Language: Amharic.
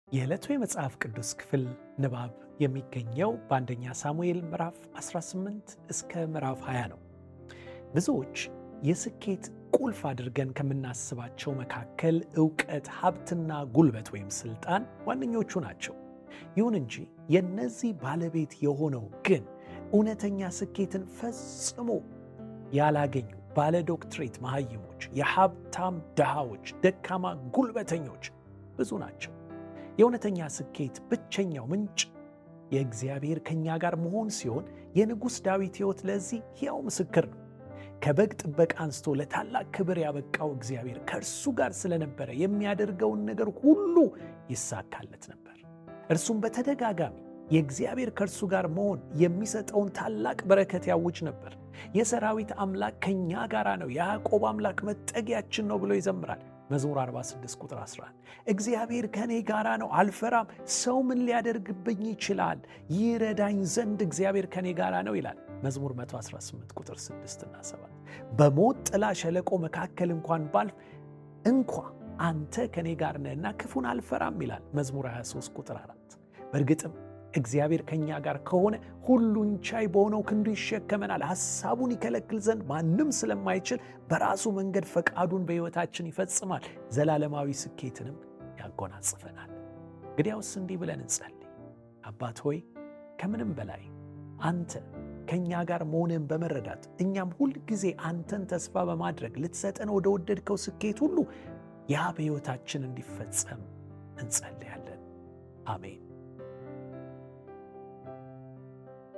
የዕለቱ የመጽሐፍ ቅዱስ ክፍል ንባብ የሚገኘው በአንደኛ ሳሙኤል ምዕራፍ 18 እስከ ምዕራፍ 20 ነው። ብዙዎች የስኬት ቁልፍ አድርገን ከምናስባቸው መካከል ዕውቀት፣ ሀብትና ጉልበት ወይም ስልጣን ዋነኞቹ ናቸው። ይሁን እንጂ የእነዚህ ባለቤት የሆነው ግን እውነተኛ ስኬትን ፈጽሞ ያላገኙ ባለ ዶክትሬት መሃይሞች፣ የሀብታም ድሃዎች፣ ደካማ ጉልበተኞች ብዙ ናቸው። የእውነተኛ ስኬት ብቸኛው ምንጭ የእግዚአብሔር ከኛ ጋር መሆን ሲሆን የንጉሥ ዳዊት ሕይወት ለዚህ ሕያው ምስክር ነው። ከበግ ጥበቃ አንስቶ ለታላቅ ክብር ያበቃው እግዚአብሔር ከእርሱ ጋር ስለነበረ የሚያደርገውን ነገር ሁሉ ይሳካለት ነበር። እርሱም በተደጋጋሚ የእግዚአብሔር ከእርሱ ጋር መሆን የሚሰጠውን ታላቅ በረከት ያውጅ ነበር። የሰራዊት አምላክ ከኛ ጋር ነው፣ የያዕቆብ አምላክ መጠጊያችን ነው ብሎ ይዘምራል። መዝሙር 46 ቁጥር 11 እግዚአብሔር ከኔ ጋራ ነው፣ አልፈራም። ሰው ምን ሊያደርግብኝ ይችላል? ይረዳኝ ዘንድ እግዚአብሔር ከኔ ጋራ ነው ይላል መዝሙር 118 ቁጥር 6 እና 7 በሞት ጥላ ሸለቆ መካከል እንኳን ባልፍ እንኳ አንተ ከኔ ጋር ነህና ክፉን አልፈራም ይላል መዝሙር 23 ቁጥር 4 በእርግጥም እግዚአብሔር ከኛ ጋር ከሆነ ሁሉን ቻይ በሆነው ክንዱ ይሸከመናል። ሐሳቡን ይከለክል ዘንድ ማንም ስለማይችል በራሱ መንገድ ፈቃዱን በሕይወታችን ይፈጽማል። ዘላለማዊ ስኬትንም ያጎናጽፈናል። እንግዲያውስ እንዲህ ብለን እንጸልይ። አባት ሆይ ከምንም በላይ አንተ ከኛ ጋር መሆንን በመረዳት እኛም ሁል ጊዜ አንተን ተስፋ በማድረግ ልትሰጠን ወደ ወደድከው ስኬት ሁሉ ያ በሕይወታችን እንዲፈጸም እንጸልያለን። አሜን።